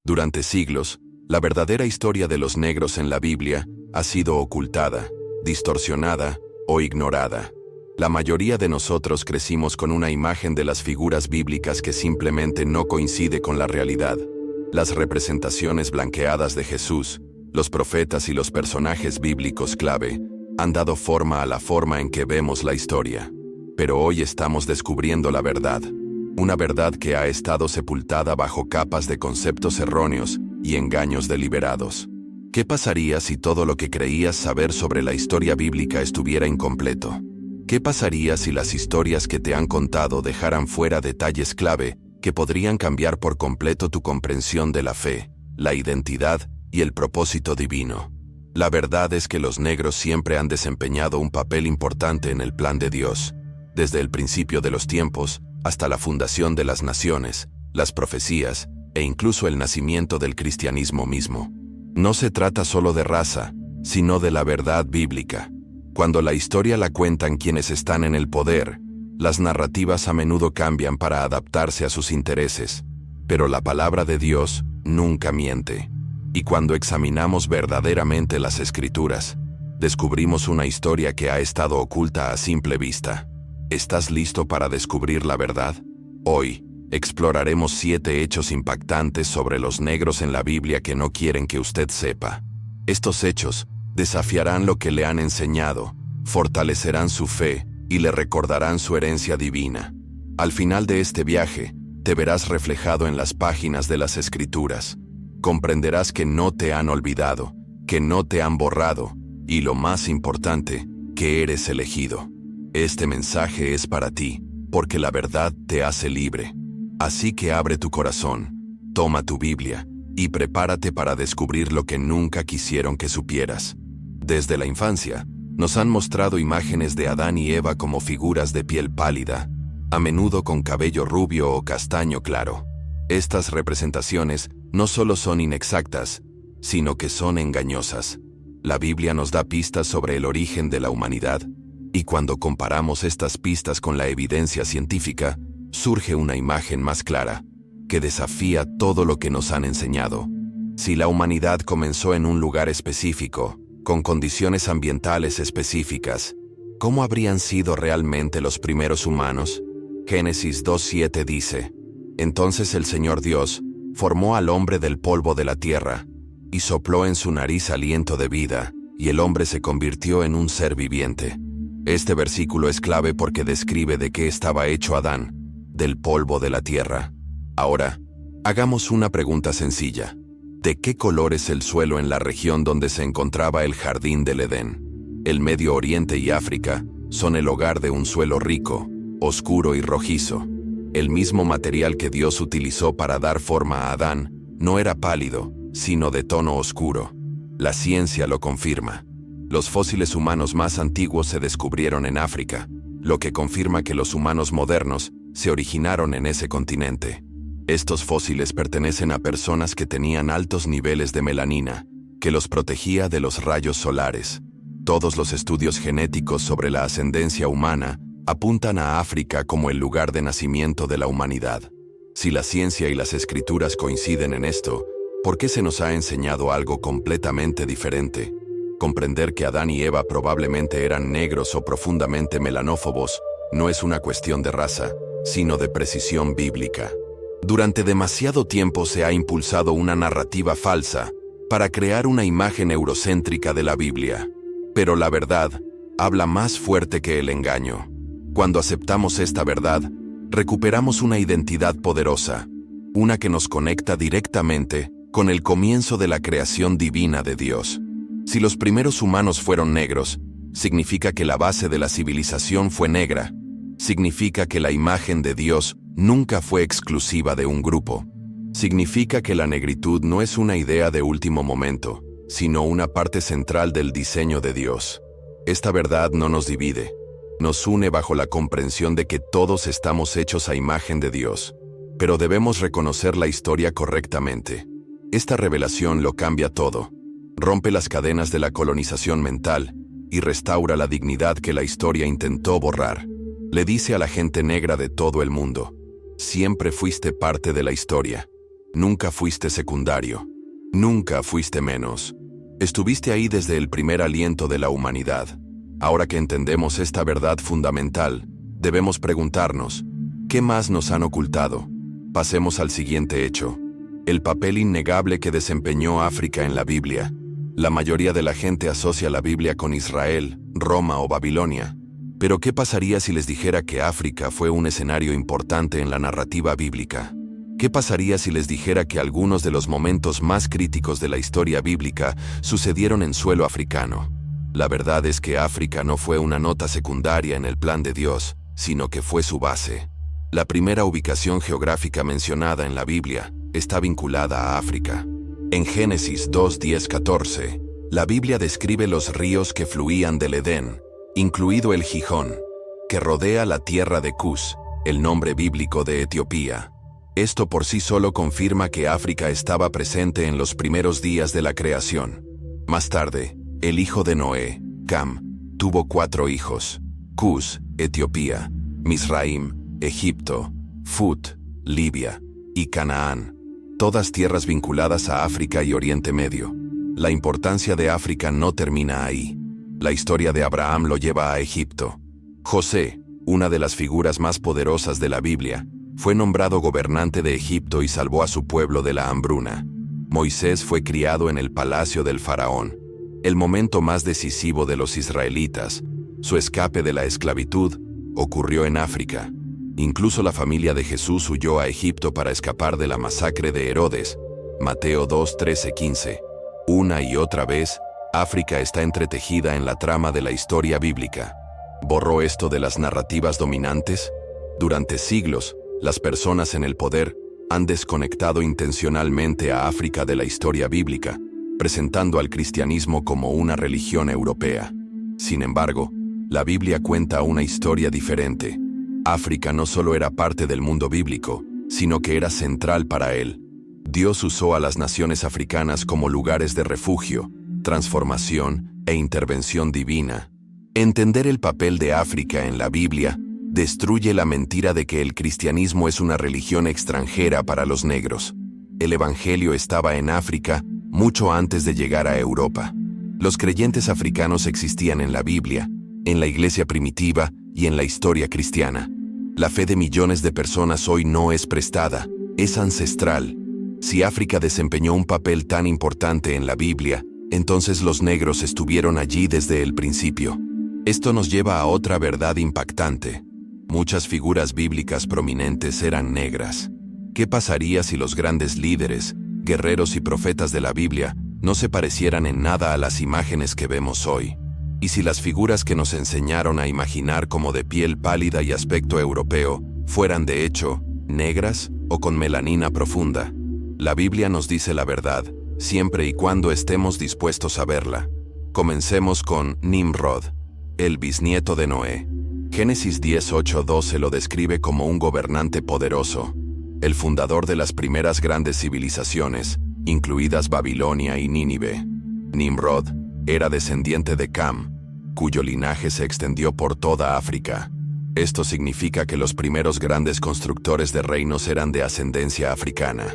Durante siglos, la verdadera historia de los negros en la Biblia ha sido ocultada, distorsionada o ignorada. La mayoría de nosotros crecimos con una imagen de las figuras bíblicas que simplemente no coincide con la realidad. Las representaciones blanqueadas de Jesús, los profetas y los personajes bíblicos clave han dado forma a la forma en que vemos la historia. Pero hoy estamos descubriendo la verdad. Una verdad que ha estado sepultada bajo capas de conceptos erróneos y engaños deliberados. ¿Qué pasaría si todo lo que creías saber sobre la historia bíblica estuviera incompleto? ¿Qué pasaría si las historias que te han contado dejaran fuera detalles clave que podrían cambiar por completo tu comprensión de la fe, la identidad y el propósito divino? La verdad es que los negros siempre han desempeñado un papel importante en el plan de Dios. Desde el principio de los tiempos hasta la fundación de las naciones, las profecías e incluso el nacimiento del cristianismo mismo. No se trata solo de raza, sino de la verdad bíblica. Cuando la historia la cuentan quienes están en el poder, las narrativas a menudo cambian para adaptarse a sus intereses, pero la palabra de Dios nunca miente. Y cuando examinamos verdaderamente las Escrituras, descubrimos una historia que ha estado oculta a simple vista. ¿Estás listo para descubrir la verdad? Hoy, exploraremos 7 hechos impactantes sobre los negros en la Biblia que no quieren que usted sepa. Estos hechos desafiarán lo que le han enseñado, fortalecerán su fe y le recordarán su herencia divina. Al final de este viaje, te verás reflejado en las páginas de las Escrituras. Comprenderás que no te han olvidado, que no te han borrado, y lo más importante, que eres elegido. Este mensaje es para ti, porque la verdad te hace libre. Así que abre tu corazón, toma tu Biblia, y prepárate para descubrir lo que nunca quisieron que supieras. Desde la infancia, nos han mostrado imágenes de Adán y Eva como figuras de piel pálida, a menudo con cabello rubio o castaño claro. Estas representaciones no solo son inexactas, sino que son engañosas. La Biblia nos da pistas sobre el origen de la humanidad, y cuando comparamos estas pistas con la evidencia científica, surge una imagen más clara, que desafía todo lo que nos han enseñado. Si la humanidad comenzó en un lugar específico, con condiciones ambientales específicas, ¿cómo habrían sido realmente los primeros humanos? Génesis 2:7 dice: Entonces el Señor Dios formó al hombre del polvo de la tierra, y sopló en su nariz aliento de vida, y el hombre se convirtió en un ser viviente. Este versículo es clave porque describe de qué estaba hecho Adán, del polvo de la tierra. Ahora, hagamos una pregunta sencilla. ¿De qué color es el suelo en la región donde se encontraba el jardín del Edén? El Medio Oriente y África son el hogar de un suelo rico, oscuro y rojizo. El mismo material que Dios utilizó para dar forma a Adán no era pálido, sino de tono oscuro. La ciencia lo confirma. Los fósiles humanos más antiguos se descubrieron en África, lo que confirma que los humanos modernos se originaron en ese continente. Estos fósiles pertenecen a personas que tenían altos niveles de melanina, que los protegía de los rayos solares. Todos los estudios genéticos sobre la ascendencia humana apuntan a África como el lugar de nacimiento de la humanidad. Si la ciencia y las Escrituras coinciden en esto, ¿por qué se nos ha enseñado algo completamente diferente? Comprender que Adán y Eva probablemente eran negros o profundamente melanófobos no es una cuestión de raza, sino de precisión bíblica. Durante demasiado tiempo se ha impulsado una narrativa falsa para crear una imagen eurocéntrica de la Biblia. Pero la verdad habla más fuerte que el engaño. Cuando aceptamos esta verdad, recuperamos una identidad poderosa, una que nos conecta directamente con el comienzo de la creación divina de Dios. Si los primeros humanos fueron negros, significa que la base de la civilización fue negra. Significa que la imagen de Dios nunca fue exclusiva de un grupo. Significa que la negritud no es una idea de último momento, sino una parte central del diseño de Dios. Esta verdad no nos divide, nos une bajo la comprensión de que todos estamos hechos a imagen de Dios, pero debemos reconocer la historia correctamente. Esta revelación lo cambia todo. Rompe las cadenas de la colonización mental y restaura la dignidad que la historia intentó borrar. Le dice a la gente negra de todo el mundo: siempre fuiste parte de la historia. Nunca fuiste secundario. Nunca fuiste menos. Estuviste ahí desde el primer aliento de la humanidad. Ahora que entendemos esta verdad fundamental, debemos preguntarnos, ¿qué más nos han ocultado? Pasemos al siguiente hecho. El papel innegable que desempeñó África en la Biblia. La mayoría de la gente asocia la Biblia con Israel, Roma o Babilonia. Pero ¿qué pasaría si les dijera que África fue un escenario importante en la narrativa bíblica? ¿Qué pasaría si les dijera que algunos de los momentos más críticos de la historia bíblica sucedieron en suelo africano? La verdad es que África no fue una nota secundaria en el plan de Dios, sino que fue su base. La primera ubicación geográfica mencionada en la Biblia está vinculada a África. En Génesis 2:10-14, la Biblia describe los ríos que fluían del Edén, incluido el Gijón, que rodea la tierra de Cus, el nombre bíblico de Etiopía. Esto por sí solo confirma que África estaba presente en los primeros días de la creación. Más tarde, el hijo de Noé, Cam, tuvo 4 hijos: Cus, Etiopía; Misraim, Egipto; Fut, Libia; y Canaán, todas tierras vinculadas a África y Oriente Medio. La importancia de África no termina ahí. La historia de Abraham lo lleva a Egipto. José, una de las figuras más poderosas de la Biblia, fue nombrado gobernante de Egipto y salvó a su pueblo de la hambruna. Moisés fue criado en el palacio del faraón. El momento más decisivo de los israelitas, su escape de la esclavitud, ocurrió en África. Incluso la familia de Jesús huyó a Egipto para escapar de la masacre de Herodes. Mateo 2:13-15. Una y otra vez, África está entretejida en la trama de la historia bíblica. ¿Borró esto de las narrativas dominantes? Durante siglos, las personas en el poder han desconectado intencionalmente a África de la historia bíblica, presentando al cristianismo como una religión europea. Sin embargo, la Biblia cuenta una historia diferente. África no solo era parte del mundo bíblico, sino que era central para él. Dios usó a las naciones africanas como lugares de refugio, transformación e intervención divina. Entender el papel de África en la Biblia destruye la mentira de que el cristianismo es una religión extranjera para los negros. El Evangelio estaba en África mucho antes de llegar a Europa. Los creyentes africanos existían en la Biblia, en la iglesia primitiva y en la historia cristiana. La fe de millones de personas hoy no es prestada, es ancestral. Si África desempeñó un papel tan importante en la Biblia, entonces los negros estuvieron allí desde el principio. Esto nos lleva a otra verdad impactante. Muchas figuras bíblicas prominentes eran negras. ¿Qué pasaría si los grandes líderes, guerreros y profetas de la Biblia no se parecieran en nada a las imágenes que vemos hoy? ¿Y si las figuras que nos enseñaron a imaginar como de piel pálida y aspecto europeo fueran de hecho negras o con melanina profunda? La Biblia nos dice la verdad, siempre y cuando estemos dispuestos a verla. Comencemos con Nimrod, el bisnieto de Noé. Génesis 10:8-12 lo describe como un gobernante poderoso, el fundador de las primeras grandes civilizaciones, incluidas Babilonia y Nínive. Nimrod era descendiente de Cam, cuyo linaje se extendió por toda África. Esto significa que los primeros grandes constructores de reinos eran de ascendencia africana.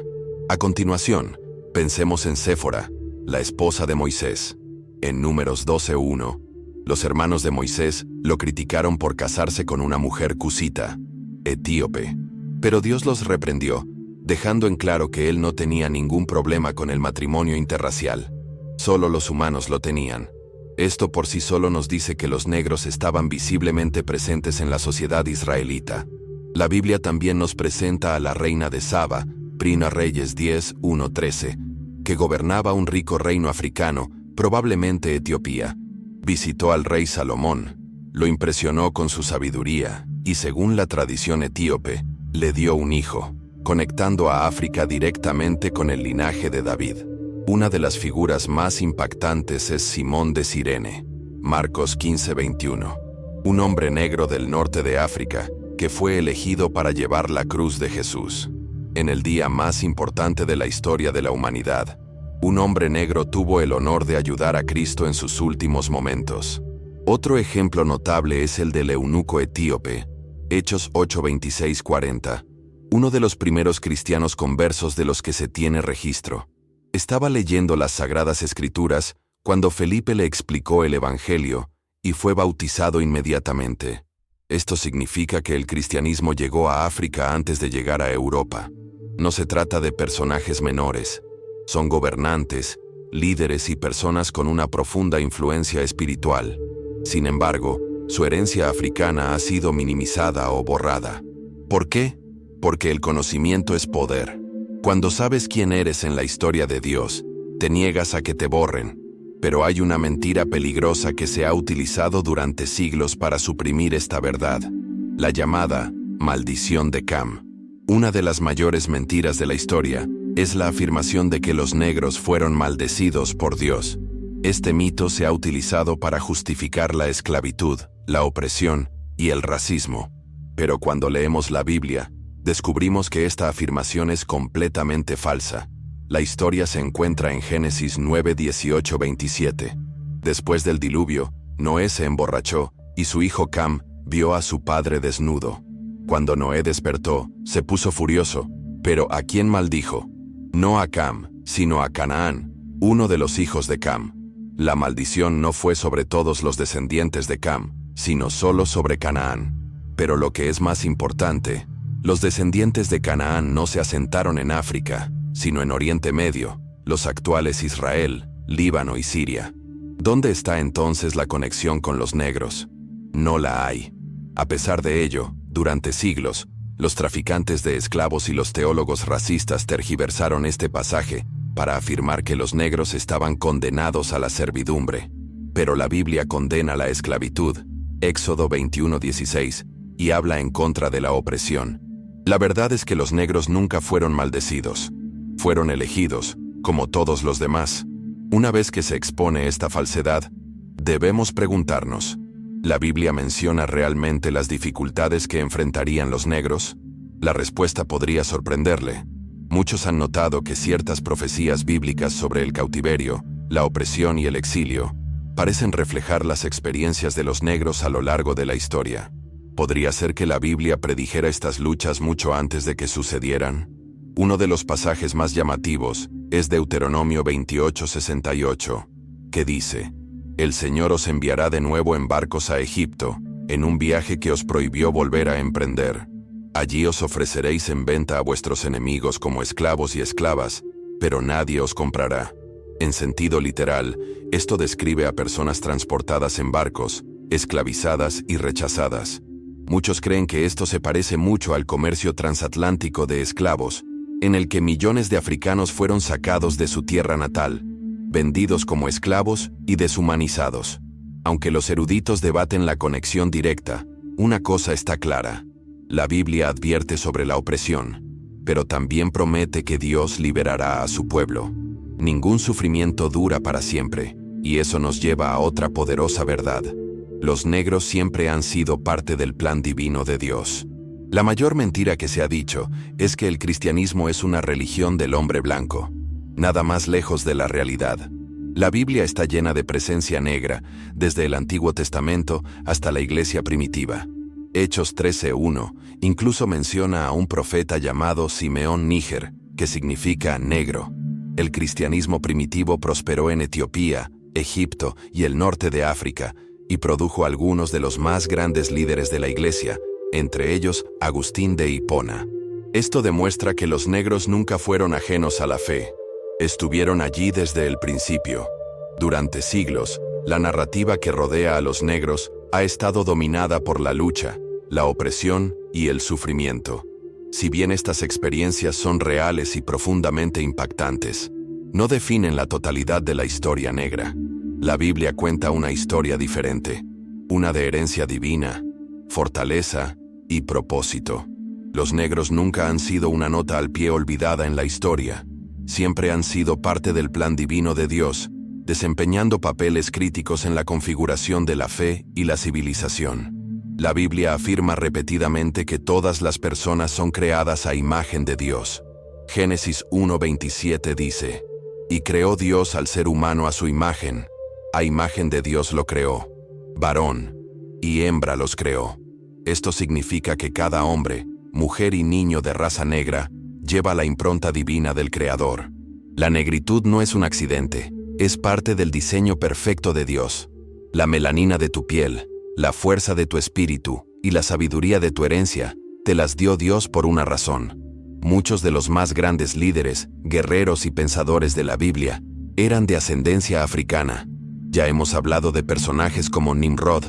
A continuación, pensemos en Séfora, la esposa de Moisés. En Números 12:1, los hermanos de Moisés lo criticaron por casarse con una mujer cusita, etíope. Pero Dios los reprendió, dejando en claro que él no tenía ningún problema con el matrimonio interracial. Solo los humanos lo tenían. Esto por sí solo nos dice que los negros estaban visiblemente presentes en la sociedad israelita. La Biblia también nos presenta a la reina de Saba, Prina Reyes 10:1-13, que gobernaba un rico reino africano, probablemente Etiopía. Visitó al rey Salomón, lo impresionó con su sabiduría y, según la tradición etíope, le dio un hijo, conectando a África directamente con el linaje de David. Una de las figuras más impactantes es Simón de Cirene, Marcos 15:21, un hombre negro del norte de África que fue elegido para llevar la cruz de Jesús. En el día más importante de la historia de la humanidad, un hombre negro tuvo el honor de ayudar a Cristo en sus últimos momentos. Otro ejemplo notable es el del eunuco etíope, Hechos 8:26-40. uno de los primeros cristianos conversos de los que se tiene registro. Estaba leyendo las Sagradas Escrituras cuando Felipe le explicó el Evangelio y fue bautizado inmediatamente. Esto significa que el cristianismo llegó a África antes de llegar a Europa. No se trata de personajes menores. Son gobernantes, líderes y personas con una profunda influencia espiritual. Sin embargo, su herencia africana ha sido minimizada o borrada. ¿Por qué? Porque el conocimiento es poder. Cuando sabes quién eres en la historia de Dios, te niegas a que te borren. Pero hay una mentira peligrosa que se ha utilizado durante siglos para suprimir esta verdad, la llamada maldición de Cam. Una de las mayores mentiras de la historia es la afirmación de que los negros fueron maldecidos por Dios. Este mito se ha utilizado para justificar la esclavitud, la opresión y el racismo. Pero cuando leemos la Biblia, descubrimos que esta afirmación es completamente falsa. La historia se encuentra en Génesis 9, 18, 27. Después del diluvio, Noé se emborrachó y su hijo Cam vio a su padre desnudo. Cuando Noé despertó, se puso furioso, pero ¿a quién maldijo? No a Cam, sino a Canaán, uno de los hijos de Cam. La maldición no fue sobre todos los descendientes de Cam, sino solo sobre Canaán. Pero lo que es más importante, los descendientes de Canaán no se asentaron en África, sino en Oriente Medio, los actuales Israel, Líbano y Siria. ¿Dónde está entonces la conexión con los negros? No la hay. A pesar de ello, durante siglos, los traficantes de esclavos y los teólogos racistas tergiversaron este pasaje para afirmar que los negros estaban condenados a la servidumbre. Pero la Biblia condena la esclavitud, Éxodo 21:16, y habla en contra de la opresión. La verdad es que los negros nunca fueron maldecidos. Fueron elegidos, como todos los demás. Una vez que se expone esta falsedad, debemos preguntarnos, ¿la Biblia menciona realmente las dificultades que enfrentarían los negros? La respuesta podría sorprenderle. Muchos han notado que ciertas profecías bíblicas sobre el cautiverio, la opresión y el exilio parecen reflejar las experiencias de los negros a lo largo de la historia. ¿Podría ser que la Biblia predijera estas luchas mucho antes de que sucedieran? Uno de los pasajes más llamativos es Deuteronomio 28:68, que dice: «El Señor os enviará de nuevo en barcos a Egipto, en un viaje que os prohibió volver a emprender. Allí os ofreceréis en venta a vuestros enemigos como esclavos y esclavas, pero nadie os comprará». En sentido literal, esto describe a personas transportadas en barcos, esclavizadas y rechazadas. Muchos creen que esto se parece mucho al comercio transatlántico de esclavos, en el que millones de africanos fueron sacados de su tierra natal, vendidos como esclavos y deshumanizados. Aunque los eruditos debaten la conexión directa, una cosa está clara: la Biblia advierte sobre la opresión, pero también promete que Dios liberará a su pueblo. Ningún sufrimiento dura para siempre, y eso nos lleva a otra poderosa verdad: los negros siempre han sido parte del plan divino de Dios. La mayor mentira que se ha dicho es que el cristianismo es una religión del hombre blanco. Nada más lejos de la realidad. La Biblia está llena de presencia negra, desde el Antiguo Testamento hasta la iglesia primitiva. Hechos 13:1 incluso menciona a un profeta llamado Simeón Níger, que significa negro. El cristianismo primitivo prosperó en Etiopía, Egipto y el norte de África, y produjo algunos de los más grandes líderes de la iglesia, entre ellos Agustín de Hipona. Esto demuestra que los negros nunca fueron ajenos a la fe. Estuvieron allí desde el principio. Durante siglos, la narrativa que rodea a los negros ha estado dominada por la lucha, la opresión y el sufrimiento. Si bien estas experiencias son reales y profundamente impactantes, no definen la totalidad de la historia negra. La Biblia cuenta una historia diferente, una de herencia divina, fortaleza y propósito. Los negros nunca han sido una nota al pie olvidada en la historia. Siempre han sido parte del plan divino de Dios, desempeñando papeles críticos en la configuración de la fe y la civilización. La Biblia afirma repetidamente que todas las personas son creadas a imagen de Dios. Génesis 1:27 dice: «Y creó Dios al ser humano a su imagen, a imagen de Dios lo creó, varón y hembra los creó». Esto significa que cada hombre, mujer y niño de raza negra, lleva la impronta divina del Creador. La negritud no es un accidente, es parte del diseño perfecto de Dios. La melanina de tu piel, la fuerza de tu espíritu y la sabiduría de tu herencia, te las dio Dios por una razón. Muchos de los más grandes líderes, guerreros y pensadores de la Biblia eran de ascendencia africana. Ya hemos hablado de personajes como Nimrod,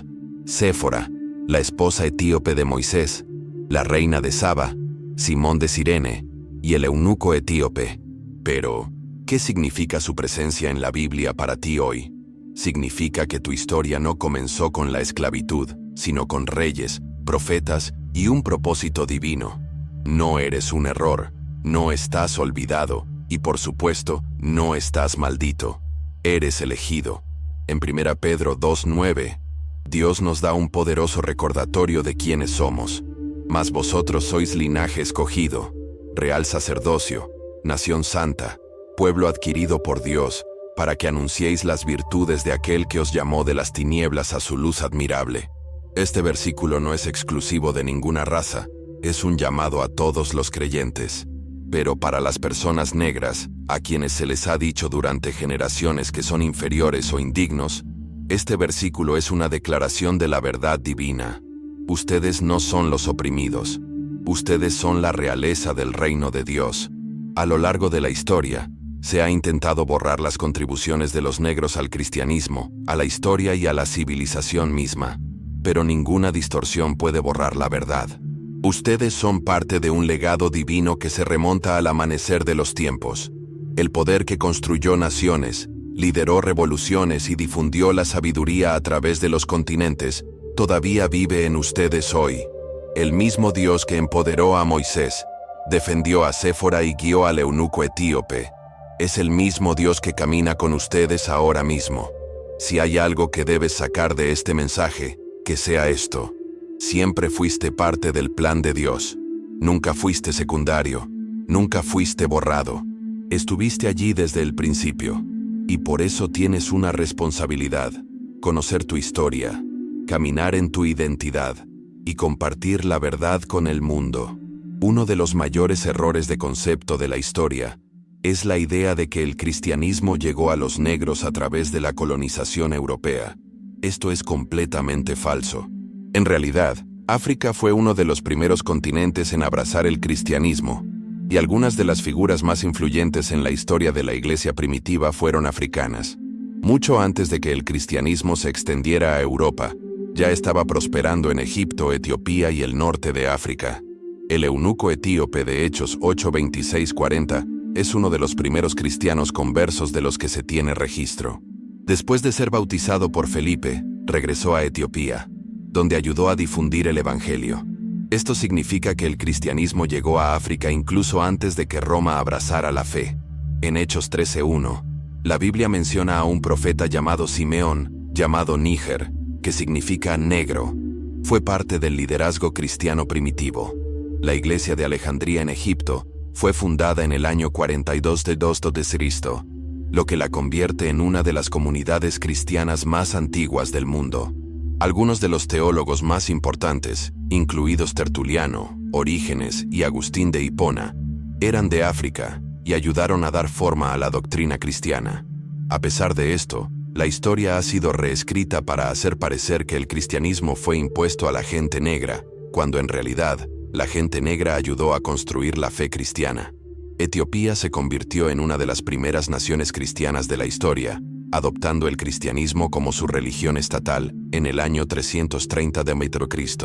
Séfora, la esposa etíope de Moisés, la reina de Saba, Simón de Cirene y el eunuco etíope. Pero, ¿qué significa su presencia en la Biblia para ti hoy? Significa que tu historia no comenzó con la esclavitud, sino con reyes, profetas y un propósito divino. No eres un error, no estás olvidado y, por supuesto, no estás maldito. Eres elegido. En 1 Pedro 2:9, Dios nos da un poderoso recordatorio de quiénes somos. Mas vosotros sois linaje escogido, real sacerdocio, nación santa, pueblo adquirido por Dios, para que anunciéis las virtudes de aquel que os llamó de las tinieblas a su luz admirable. Este versículo no es exclusivo de ninguna raza, es un llamado a todos los creyentes. Pero para las personas negras, a quienes se les ha dicho durante generaciones que son inferiores o indignos, este versículo es una declaración de la verdad divina. Ustedes no son los oprimidos. Ustedes son la realeza del reino de Dios. A lo largo de la historia, se ha intentado borrar las contribuciones de los negros al cristianismo, a la historia y a la civilización misma. Pero ninguna distorsión puede borrar la verdad. Ustedes son parte de un legado divino que se remonta al amanecer de los tiempos. El poder que construyó naciones, lideró revoluciones y difundió la sabiduría a través de los continentes, todavía vive en ustedes hoy. El mismo Dios que empoderó a Moisés, defendió a Séfora y guió al eunuco etíope, es el mismo Dios que camina con ustedes ahora mismo. Si hay algo que debes sacar de este mensaje, que sea esto. Siempre fuiste parte del plan de Dios. Nunca fuiste secundario. Nunca fuiste borrado. Estuviste allí desde el principio. Y por eso tienes una responsabilidad: conocer tu historia, caminar en tu identidad y compartir la verdad con el mundo. Uno de los mayores errores de concepto de la historia es la idea de que el cristianismo llegó a los negros a través de la colonización europea. Esto es completamente falso. En realidad, África fue uno de los primeros continentes en abrazar el cristianismo, y algunas de las figuras más influyentes en la historia de la iglesia primitiva fueron africanas. Mucho antes de que el cristianismo se extendiera a Europa, ya estaba prosperando en Egipto, Etiopía y el norte de África. El eunuco etíope de Hechos 8:26-40 es uno de los primeros cristianos conversos de los que se tiene registro. Después de ser bautizado por Felipe, regresó a Etiopía, donde ayudó a difundir el Evangelio. Esto significa que el cristianismo llegó a África incluso antes de que Roma abrazara la fe. En Hechos 13:1, la Biblia menciona a un profeta llamado Simeón, llamado Níger, que significa negro. Fue parte del liderazgo cristiano primitivo. La iglesia de Alejandría en Egipto fue fundada en el año 42 d.C., lo que la convierte en una de las comunidades cristianas más antiguas del mundo. Algunos de los teólogos más importantes, incluidos Tertuliano, Orígenes y Agustín de Hipona, eran de África y ayudaron a dar forma a la doctrina cristiana. A pesar de esto, la historia ha sido reescrita para hacer parecer que el cristianismo fue impuesto a la gente negra, cuando en realidad, la gente negra ayudó a construir la fe cristiana. Etiopía se convirtió en una de las primeras naciones cristianas de la historia, adoptando el cristianismo como su religión estatal en el año 330 d.C.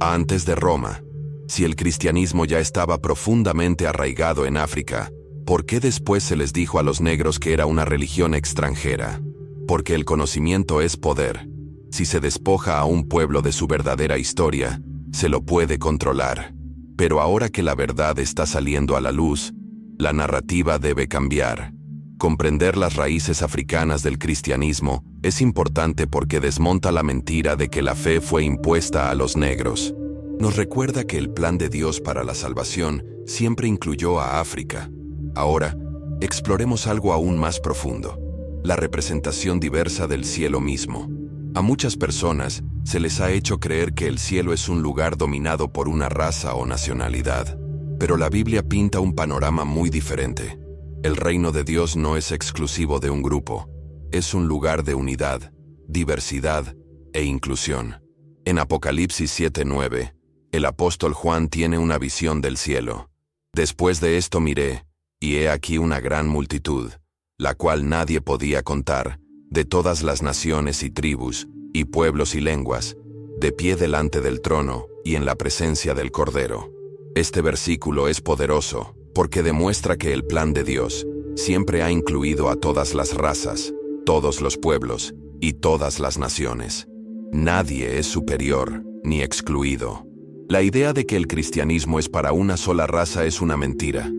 Antes de Roma, si el cristianismo ya estaba profundamente arraigado en África, ¿por qué después se les dijo a los negros que era una religión extranjera? Porque el conocimiento es poder. Si se despoja a un pueblo de su verdadera historia, se lo puede controlar. Pero ahora que la verdad está saliendo a la luz, la narrativa debe cambiar. Comprender las raíces africanas del cristianismo es importante porque desmonta la mentira de que la fe fue impuesta a los negros. Nos recuerda que el plan de Dios para la salvación siempre incluyó a África. Ahora, exploremos algo aún más profundo: la representación diversa del cielo mismo. A muchas personas se les ha hecho creer que el cielo es un lugar dominado por una raza o nacionalidad, pero la Biblia pinta un panorama muy diferente. El reino de Dios no es exclusivo de un grupo, es un lugar de unidad, diversidad e inclusión. En Apocalipsis 7:9, el apóstol Juan tiene una visión del cielo. Después de esto miré, y he aquí una gran multitud, la cual nadie podía contar, de todas las naciones y tribus, y pueblos y lenguas, de pie delante del trono y en la presencia del Cordero. Este versículo es poderoso, porque demuestra que el plan de Dios siempre ha incluido a todas las razas, todos los pueblos y todas las naciones. Nadie es superior ni excluido. La idea de que el cristianismo es para una sola raza es una mentira.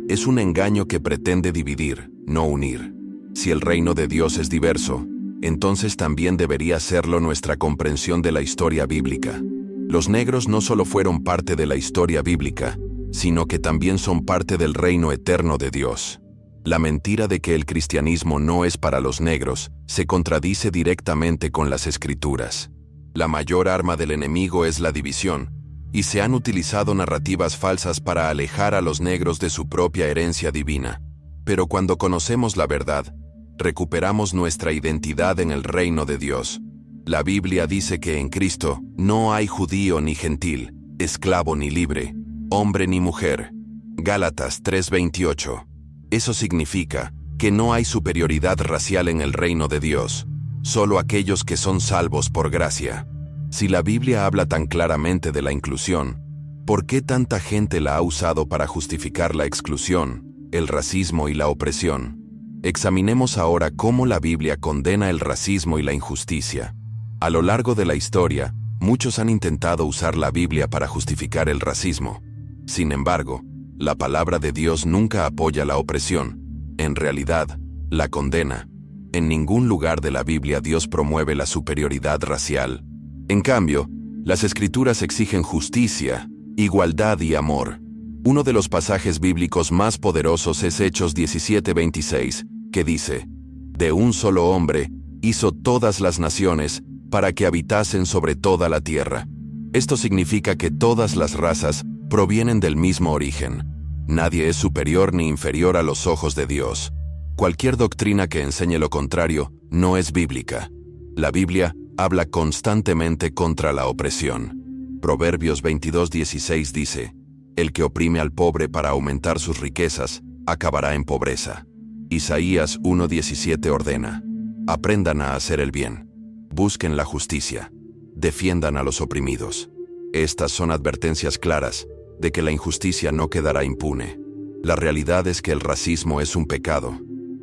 Es un engaño que pretende dividir, no unir. Si el reino de Dios es diverso, entonces también debería serlo nuestra comprensión de la historia bíblica. Los negros no solo fueron parte de la historia bíblica, sino que también son parte del reino eterno de Dios. La mentira de que el cristianismo no es para los negros se contradice directamente con las Escrituras. La mayor arma del enemigo es la división, y se han utilizado narrativas falsas para alejar a los negros de su propia herencia divina. Pero cuando conocemos la verdad, recuperamos nuestra identidad en el reino de Dios. La Biblia dice que en Cristo no hay judío ni gentil, esclavo ni libre, hombre ni mujer. Gálatas 3:28. Eso significa que no hay superioridad racial en el reino de Dios, solo aquellos que son salvos por gracia. Si la Biblia habla tan claramente de la inclusión, ¿por qué tanta gente la ha usado para justificar la exclusión, el racismo y la opresión? Examinemos ahora cómo la Biblia condena el racismo y la injusticia. A lo largo de la historia, muchos han intentado usar la Biblia para justificar el racismo. Sin embargo, la palabra de Dios nunca apoya la opresión. En realidad, la condena. En ningún lugar de la Biblia Dios promueve la superioridad racial. En cambio, las Escrituras exigen justicia, igualdad y amor. Uno de los pasajes bíblicos más poderosos es Hechos 17:26, que dice: «De un solo hombre hizo todas las naciones para que habitasen sobre toda la tierra». Esto significa que todas las razas provienen del mismo origen. Nadie es superior ni inferior a los ojos de Dios. Cualquier doctrina que enseñe lo contrario no es bíblica. La Biblia habla constantemente contra la opresión. Proverbios 22:16 dice: «El que oprime al pobre para aumentar sus riquezas, acabará en pobreza». Isaías 1:17 ordena: «Aprendan a hacer el bien, busquen la justicia, defiendan a los oprimidos». Estas son advertencias claras de que la injusticia no quedará impune. La realidad es que el racismo es un pecado,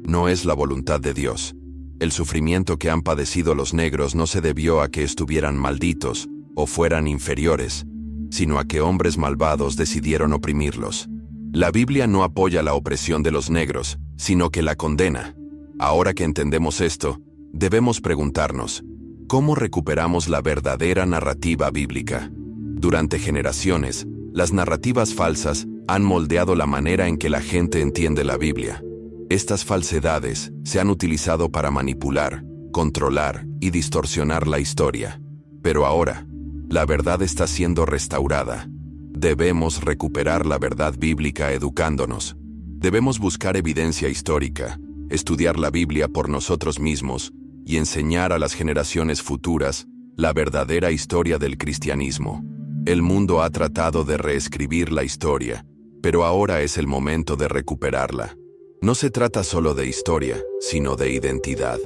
no es la voluntad de Dios. El sufrimiento que han padecido los negros no se debió a que estuvieran malditos o fueran inferiores, sino a que hombres malvados decidieron oprimirlos. La Biblia no apoya la opresión de los negros, sino que la condena. Ahora que entendemos esto, debemos preguntarnos, ¿cómo recuperamos la verdadera narrativa bíblica? Durante generaciones, las narrativas falsas han moldeado la manera en que la gente entiende la Biblia. Estas falsedades se han utilizado para manipular, controlar y distorsionar la historia. Pero ahora, la verdad está siendo restaurada. Debemos recuperar la verdad bíblica educándonos. Debemos buscar evidencia histórica, estudiar la Biblia por nosotros mismos y enseñar a las generaciones futuras la verdadera historia del cristianismo. El mundo ha tratado de reescribir la historia, pero ahora es el momento de recuperarla. No se trata solo de historia, sino de identidad.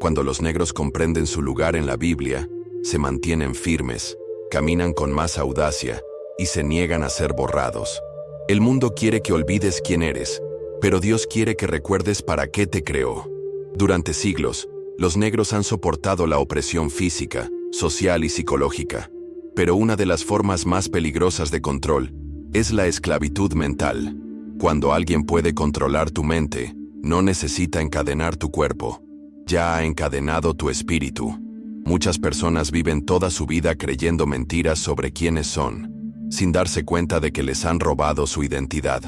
Cuando los negros comprenden su lugar en la Biblia, se mantienen firmes, caminan con más audacia y se niegan a ser borrados. El mundo quiere que olvides quién eres, pero Dios quiere que recuerdes para qué te creó. Durante siglos, los negros han soportado la opresión física, social y psicológica. Pero una de las formas más peligrosas de control es la esclavitud mental. Cuando alguien puede controlar tu mente, no necesita encadenar tu cuerpo. Ya ha encadenado tu espíritu. Muchas personas viven toda su vida creyendo mentiras sobre quiénes son, sin darse cuenta de que les han robado su identidad.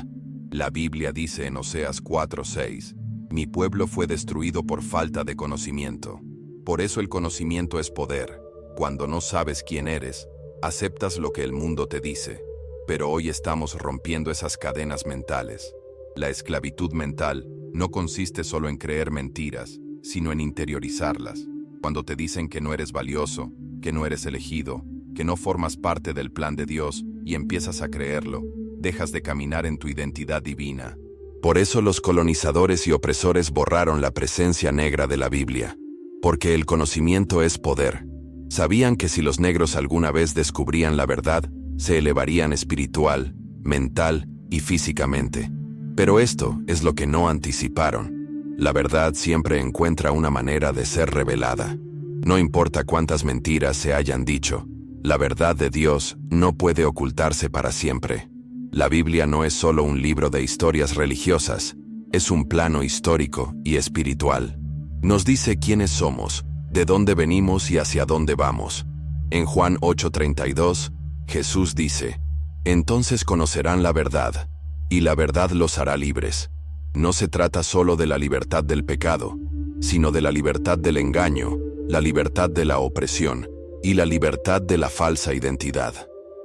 La Biblia dice en Oseas 4:6, «Mi pueblo fue destruido por falta de conocimiento». Por eso el conocimiento es poder. Cuando no sabes quién eres, aceptas lo que el mundo te dice. Pero hoy estamos rompiendo esas cadenas mentales. La esclavitud mental no consiste solo en creer mentiras, sino en interiorizarlas. Cuando te dicen que no eres valioso, que no eres elegido, que no formas parte del plan de Dios y empiezas a creerlo, dejas de caminar en tu identidad divina. Por eso los colonizadores y opresores borraron la presencia negra de la Biblia. Porque el conocimiento es poder. Sabían que si los negros alguna vez descubrían la verdad, se elevarían espiritual, mental y físicamente. Pero esto es lo que no anticiparon. La verdad siempre encuentra una manera de ser revelada. No importa cuántas mentiras se hayan dicho, la verdad de Dios no puede ocultarse para siempre. La Biblia no es solo un libro de historias religiosas, es un plano histórico y espiritual. Nos dice quiénes somos, de dónde venimos y hacia dónde vamos. En Juan 8:32, Jesús dice: «Entonces conocerán la verdad, y la verdad los hará libres». No se trata solo de la libertad del pecado, sino de la libertad del engaño, la libertad de la opresión y la libertad de la falsa identidad.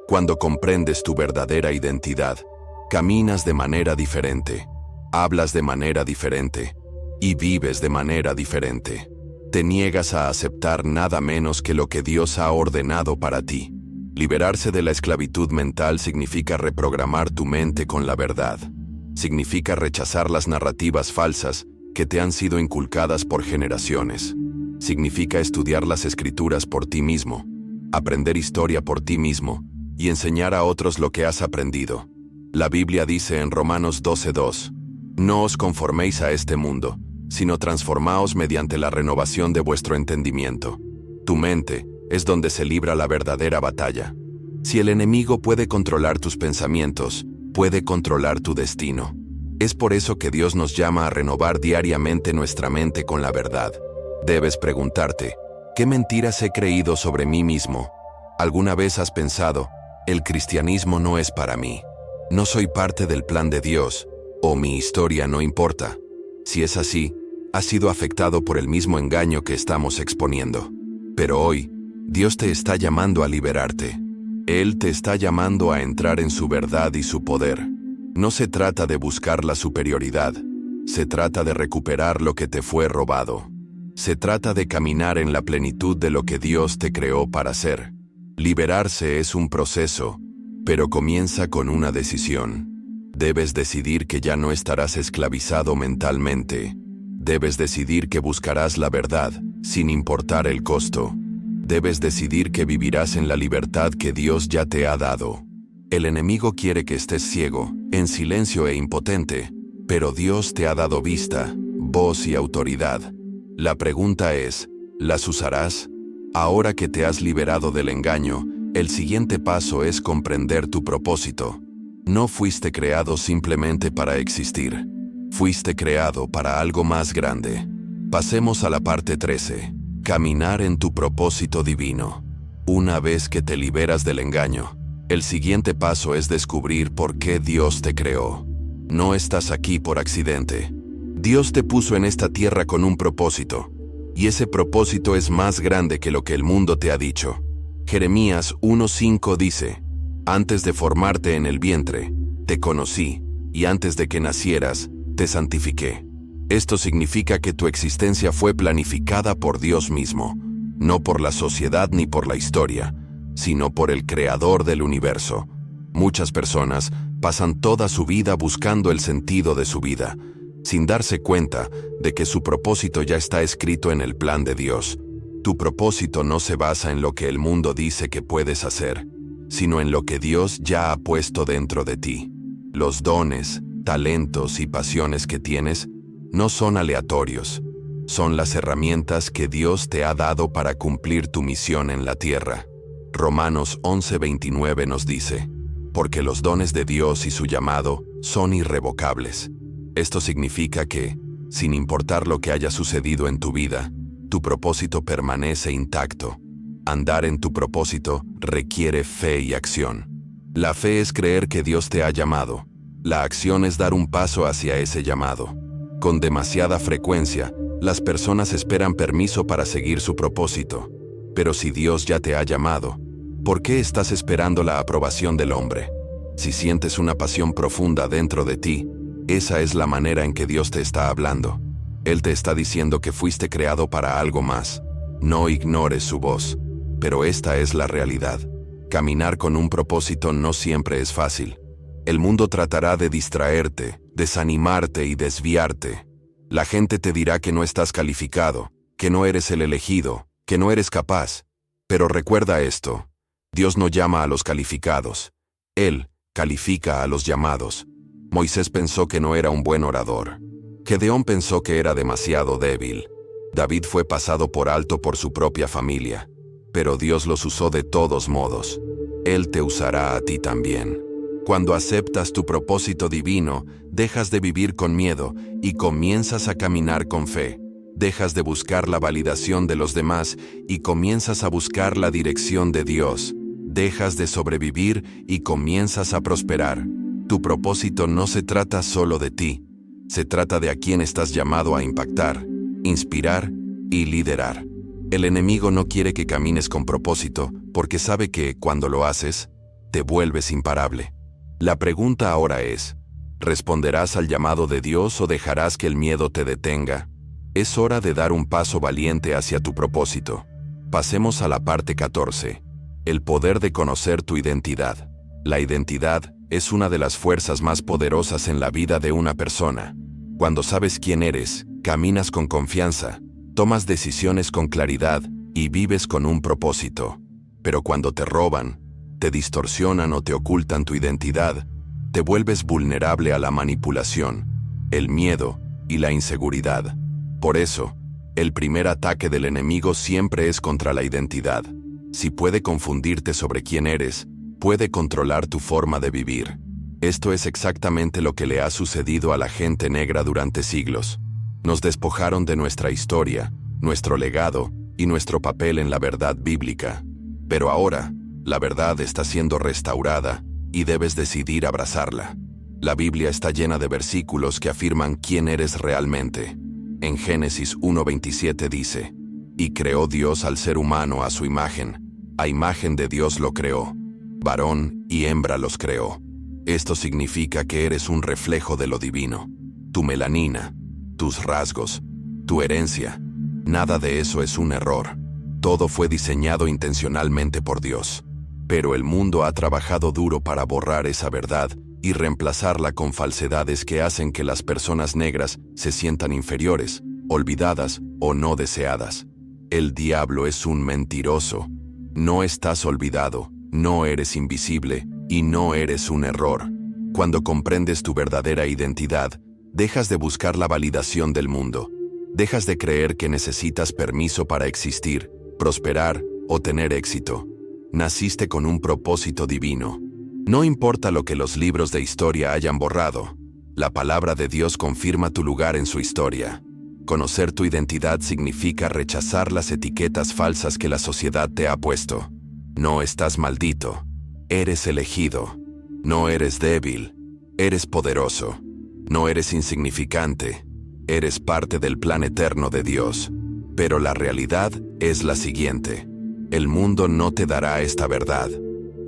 Cuando comprendes tu verdadera identidad, caminas de manera diferente, hablas de manera diferente y vives de manera diferente. Te niegas a aceptar nada menos que lo que Dios ha ordenado para ti. Liberarse de la esclavitud mental significa reprogramar tu mente con la verdad. Significa rechazar las narrativas falsas que te han sido inculcadas por generaciones. Significa estudiar las escrituras por ti mismo, aprender historia por ti mismo y enseñar a otros lo que has aprendido. La Biblia dice en Romanos 12:2, «No os conforméis a este mundo, sino transformaos mediante la renovación de vuestro entendimiento». Tu mente es donde se libra la verdadera batalla. Si el enemigo puede controlar tus pensamientos, puede controlar tu destino. Es por eso que Dios nos llama a renovar diariamente nuestra mente con la verdad. Debes preguntarte, ¿qué mentiras he creído sobre mí mismo? ¿Alguna vez has pensado, el cristianismo no es para mí? ¿No soy parte del plan de Dios? ¿O mi historia no importa? Si es así, has sido afectado por el mismo engaño que estamos exponiendo. Pero hoy, Dios te está llamando a liberarte. Él te está llamando a entrar en su verdad y su poder. No se trata de buscar la superioridad. Se trata de recuperar lo que te fue robado. Se trata de caminar en la plenitud de lo que Dios te creó para ser. Liberarse es un proceso, pero comienza con una decisión. Debes decidir que ya no estarás esclavizado mentalmente. Debes decidir que buscarás la verdad, sin importar el costo. Debes decidir que vivirás en la libertad que Dios ya te ha dado. El enemigo quiere que estés ciego, en silencio e impotente, pero Dios te ha dado vista, voz y autoridad. La pregunta es, ¿las usarás? Ahora que te has liberado del engaño, el siguiente paso es comprender tu propósito. No fuiste creado simplemente para existir. Fuiste creado para algo más grande. Pasemos a la parte 13. Caminar en tu propósito divino. Una vez que te liberas del engaño, el siguiente paso es descubrir por qué Dios te creó. No estás aquí por accidente. Dios te puso en esta tierra con un propósito, y ese propósito es más grande que lo que el mundo te ha dicho. Jeremías 1:5 dice, «Antes de formarte en el vientre, te conocí, y antes de que nacieras, te santifiqué». Esto significa que tu existencia fue planificada por Dios mismo, no por la sociedad ni por la historia, sino por el Creador del universo. Muchas personas pasan toda su vida buscando el sentido de su vida, sin darse cuenta de que su propósito ya está escrito en el plan de Dios. Tu propósito no se basa en lo que el mundo dice que puedes hacer, sino en lo que Dios ya ha puesto dentro de ti. Los dones, talentos y pasiones que tienes no son aleatorios, son las herramientas que Dios te ha dado para cumplir tu misión en la tierra. Romanos 11:29 nos dice, «Porque los dones de Dios y su llamado son irrevocables». Esto significa que, sin importar lo que haya sucedido en tu vida, tu propósito permanece intacto. Andar en tu propósito requiere fe y acción. La fe es creer que Dios te ha llamado. La acción es dar un paso hacia ese llamado. Con demasiada frecuencia, Las personas esperan permiso para seguir su propósito. Pero si Dios ya te ha llamado, ¿por qué estás esperando la aprobación del hombre? Si sientes una pasión profunda dentro de ti, esa es la manera en que Dios te está hablando. Él te está diciendo que fuiste creado para algo más. No ignores su voz. Pero esta es la realidad. Caminar con un propósito no siempre es fácil. El mundo tratará de distraerte, desanimarte y desviarte. La gente te dirá que no estás calificado, que no eres el elegido, que no eres capaz. Pero recuerda esto: Dios no llama a los calificados. Él califica a los llamados. Moisés pensó que no era un buen orador. Gedeón pensó que era demasiado débil. David fue pasado por alto por su propia familia. Pero Dios los usó de todos modos. Él te usará a ti también. Cuando aceptas tu propósito divino, dejas de vivir con miedo y comienzas a caminar con fe. Dejas de buscar la validación de los demás y comienzas a buscar la dirección de Dios. Dejas de sobrevivir y comienzas a prosperar. Tu propósito no se trata solo de ti. Se trata de a quién estás llamado a impactar, inspirar y liderar. El enemigo no quiere que camines con propósito porque sabe que, cuando lo haces, te vuelves imparable. La pregunta ahora es: ¿responderás al llamado de Dios o dejarás que el miedo te detenga? Es hora de dar un paso valiente hacia tu propósito. Pasemos a la parte 14. El poder de conocer tu identidad. La identidad es una de las fuerzas más poderosas en la vida de una persona. Cuando sabes quién eres, caminas con confianza, tomas decisiones con claridad y vives con un propósito. Pero cuando te roban, te distorsionan o te ocultan tu identidad, te vuelves vulnerable a la manipulación, el miedo y la inseguridad. Por eso, el primer ataque del enemigo siempre es contra la identidad. Si puede confundirte sobre quién eres, puede controlar tu forma de vivir. Esto es exactamente lo que le ha sucedido a la gente negra durante siglos. Nos despojaron de nuestra historia, nuestro legado y nuestro papel en la verdad bíblica. Pero ahora, la verdad está siendo restaurada y debes decidir abrazarla. La Biblia está llena de versículos que afirman quién eres realmente. En Génesis 1:27 dice: «Y creó Dios al ser humano a su imagen. A imagen de Dios lo creó. Varón y hembra los creó». Esto significa que eres un reflejo de lo divino. Tu melanina, tus rasgos, tu herencia, nada de eso es un error. Todo fue diseñado intencionalmente por Dios. Pero el mundo ha trabajado duro para borrar esa verdad y reemplazarla con falsedades que hacen que las personas negras se sientan inferiores, olvidadas o no deseadas. El diablo es un mentiroso. No estás olvidado, no eres invisible y no eres un error. Cuando comprendes tu verdadera identidad, dejas de buscar la validación del mundo. Dejas de creer que necesitas permiso para existir, prosperar o tener éxito. Naciste con un propósito divino. No importa lo que los libros de historia hayan borrado, la palabra de Dios confirma tu lugar en su historia. Conocer tu identidad significa rechazar las etiquetas falsas que la sociedad te ha puesto. No estás maldito, eres elegido. No eres débil, eres poderoso. No eres insignificante, eres parte del plan eterno de Dios. Pero la realidad es la siguiente: el mundo no te dará esta verdad.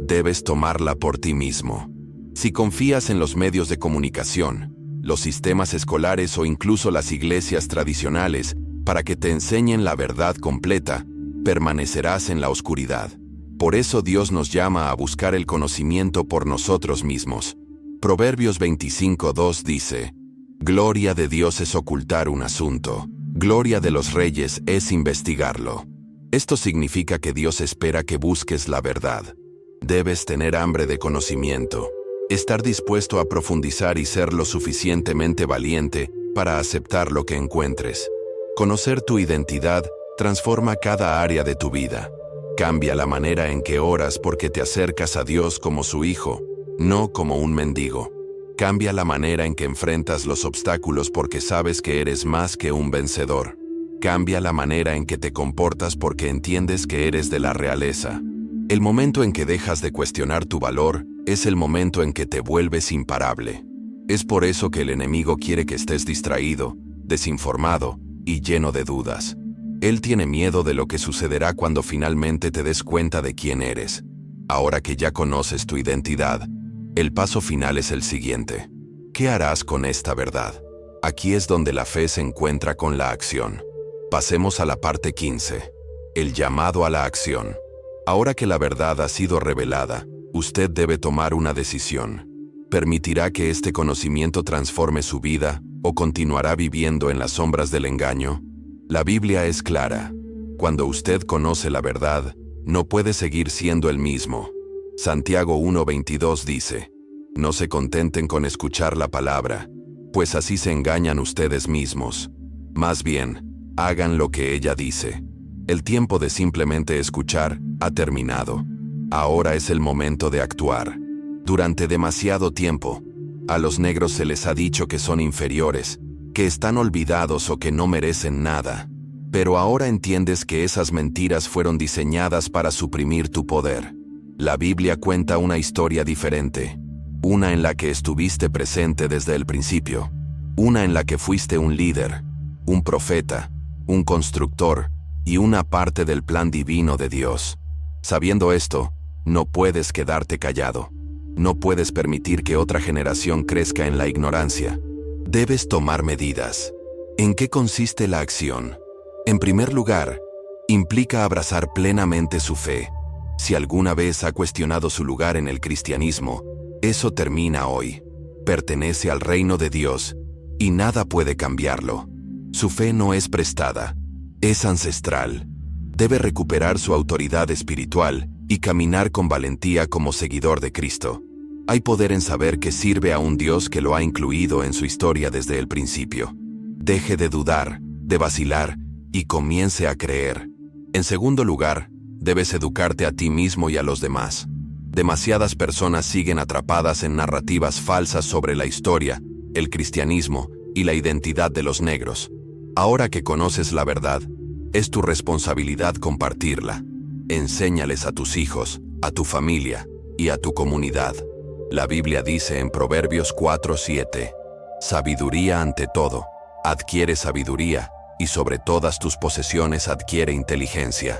Debes tomarla por ti mismo. Si confías en los medios de comunicación, los sistemas escolares o incluso las iglesias tradicionales para que te enseñen la verdad completa, permanecerás en la oscuridad. Por eso Dios nos llama a buscar el conocimiento por nosotros mismos. Proverbios 25:2 dice: «Gloria de Dios es ocultar un asunto, gloria de los reyes es investigarlo». Esto significa que Dios espera que busques la verdad. Debes tener hambre de conocimiento, estar dispuesto a profundizar y ser lo suficientemente valiente para aceptar lo que encuentres. Conocer tu identidad transforma cada área de tu vida. Cambia la manera en que oras porque te acercas a Dios como su hijo, no como un mendigo. Cambia la manera en que enfrentas los obstáculos porque sabes que eres más que un vencedor. Cambia la manera en que te comportas porque entiendes que eres de la realeza. El momento en que dejas de cuestionar tu valor es el momento en que te vuelves imparable. Es por eso que el enemigo quiere que estés distraído, desinformado y lleno de dudas. Él tiene miedo de lo que sucederá cuando finalmente te des cuenta de quién eres. Ahora que ya conoces tu identidad, el paso final es el siguiente. ¿Qué harás con esta verdad? Aquí es donde la fe se encuentra con la acción. Pasemos a la parte 15. El llamado a la acción. Ahora que la verdad ha sido revelada, usted debe tomar una decisión. ¿Permitirá que este conocimiento transforme su vida o continuará viviendo en las sombras del engaño? La Biblia es clara. Cuando usted conoce la verdad, no puede seguir siendo el mismo. Santiago 1:22 dice: no se contenten con escuchar la palabra, pues así se engañan ustedes mismos. Más bien, hagan lo que ella dice. El tiempo de simplemente escuchar ha terminado. Ahora es el momento de actuar. Durante demasiado tiempo, a los negros se les ha dicho que son inferiores, que están olvidados o que no merecen nada. Pero ahora entiendes que esas mentiras fueron diseñadas para suprimir tu poder. La Biblia cuenta una historia diferente, una en la que estuviste presente desde el principio, una en la que fuiste un líder, un profeta, un constructor y una parte del plan divino de Dios. Sabiendo esto, no puedes quedarte callado. No puedes permitir que otra generación crezca en la ignorancia. Debes tomar medidas. ¿En qué consiste la acción? En primer lugar, implica abrazar plenamente su fe. Si alguna vez ha cuestionado su lugar en el cristianismo, eso termina hoy. Pertenece al reino de Dios y nada puede cambiarlo. Su fe no es prestada, es ancestral. Debe recuperar su autoridad espiritual y caminar con valentía como seguidor de Cristo. Hay poder en saber que sirve a un Dios que lo ha incluido en su historia desde el principio. Deje de dudar, de vacilar y comience a creer. En segundo lugar, debes educarte a ti mismo y a los demás. Demasiadas personas siguen atrapadas en narrativas falsas sobre la historia, el cristianismo y la identidad de los negros. Ahora que conoces la verdad, es tu responsabilidad compartirla. Enséñales a tus hijos, a tu familia y a tu comunidad. La Biblia dice en Proverbios 4:7, sabiduría ante todo, adquiere sabiduría, y sobre todas tus posesiones adquiere inteligencia.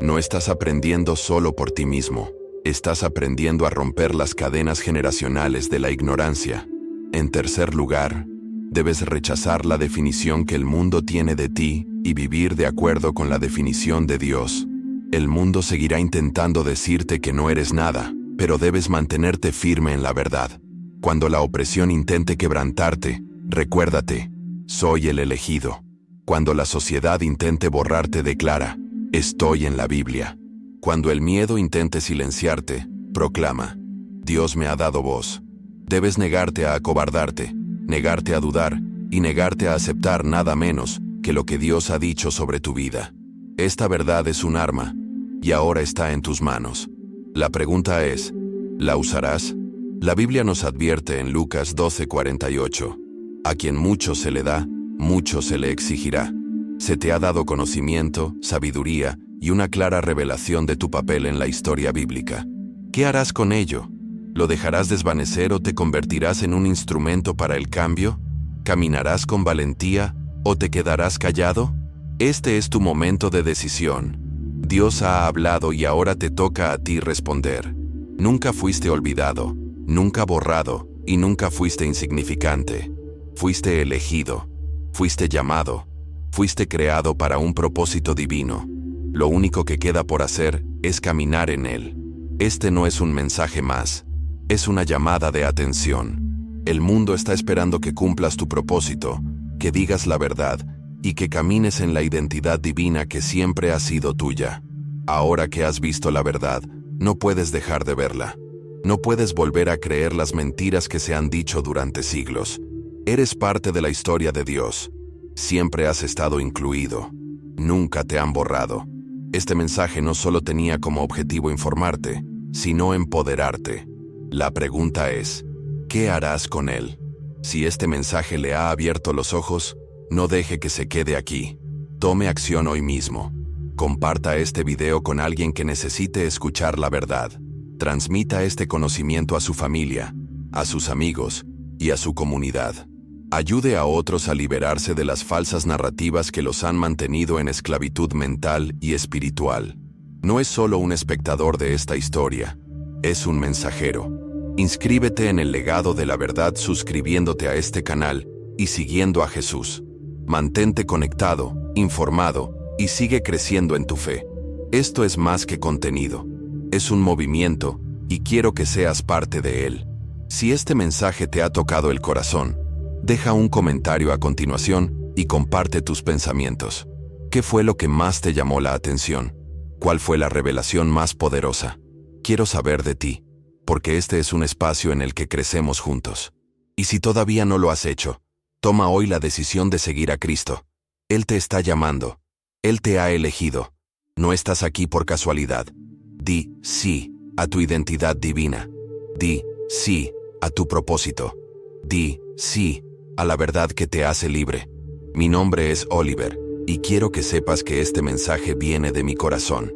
No estás aprendiendo solo por ti mismo, estás aprendiendo a romper las cadenas generacionales de la ignorancia. En tercer lugar, debes rechazar la definición que el mundo tiene de ti y vivir de acuerdo con la definición de Dios. El mundo seguirá intentando decirte que no eres nada, pero debes mantenerte firme en la verdad. Cuando la opresión intente quebrantarte, recuérdate, soy el elegido. Cuando la sociedad intente borrarte, declara, estoy en la Biblia. Cuando el miedo intente silenciarte, proclama, Dios me ha dado voz. Debes negarte a acobardarte, negarte a dudar y negarte a aceptar nada menos que lo que Dios ha dicho sobre tu vida. Esta verdad es un arma y ahora está en tus manos. La pregunta es, ¿la usarás? La Biblia nos advierte en Lucas 12:48, a quien mucho se le da, mucho se le exigirá. Se te ha dado conocimiento, sabiduría y una clara revelación de tu papel en la historia bíblica. ¿Qué harás con ello? ¿Lo dejarás desvanecer o te convertirás en un instrumento para el cambio? ¿Caminarás con valentía o te quedarás callado? Este es tu momento de decisión. Dios ha hablado y ahora te toca a ti responder. Nunca fuiste olvidado, nunca borrado y nunca fuiste insignificante. Fuiste elegido, fuiste llamado, fuiste creado para un propósito divino. Lo único que queda por hacer es caminar en él. Este no es un mensaje más, es una llamada de atención. El mundo está esperando que cumplas tu propósito, que digas la verdad y que camines en la identidad divina que siempre ha sido tuya. Ahora que has visto la verdad, no puedes dejar de verla. No puedes volver a creer las mentiras que se han dicho durante siglos. Eres parte de la historia de Dios. Siempre has estado incluido. Nunca te han borrado. Este mensaje no solo tenía como objetivo informarte, sino empoderarte. La pregunta es, ¿qué harás con él? Si este mensaje le ha abierto los ojos, no deje que se quede aquí. Tome acción hoy mismo. Comparta este video con alguien que necesite escuchar la verdad. Transmita este conocimiento a su familia, a sus amigos y a su comunidad. Ayude a otros a liberarse de las falsas narrativas que los han mantenido en esclavitud mental y espiritual. No es solo un espectador de esta historia, es un mensajero. Inscríbete en el legado de la verdad suscribiéndote a este canal y siguiendo a Jesús. Mantente conectado, informado y sigue creciendo en tu fe. Esto es más que contenido. Es un movimiento y quiero que seas parte de él. Si este mensaje te ha tocado el corazón, deja un comentario a continuación y comparte tus pensamientos. ¿Qué fue lo que más te llamó la atención? ¿Cuál fue la revelación más poderosa? Quiero saber de ti, porque este es un espacio en el que crecemos juntos. Y si todavía no lo has hecho, toma hoy la decisión de seguir a Cristo. Él te está llamando. Él te ha elegido. No estás aquí por casualidad. Di sí a tu identidad divina. Di sí a tu propósito. Di sí a la verdad que te hace libre. Mi nombre es Oliver, y quiero que sepas que este mensaje viene de mi corazón.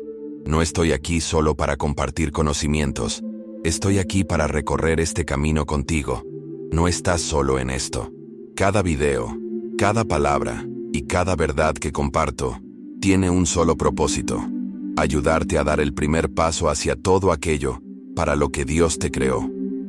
No estoy aquí solo para compartir conocimientos. Estoy aquí para recorrer este camino contigo. No estás solo en esto. Cada video, cada palabra y cada verdad que comparto tiene un solo propósito: ayudarte a dar el primer paso hacia todo aquello para lo que Dios te creó.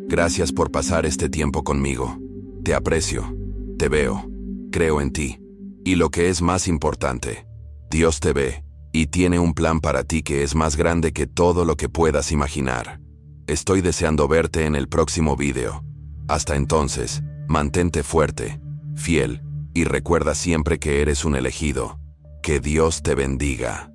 Gracias por pasar este tiempo conmigo. Te aprecio, te veo, creo en ti. Y lo que es más importante, Dios te ve y tiene un plan para ti que es más grande que todo lo que puedas imaginar. Estoy deseando verte en el próximo video. Hasta entonces, mantente fuerte, fiel, y recuerda siempre que eres un elegido. Que Dios te bendiga.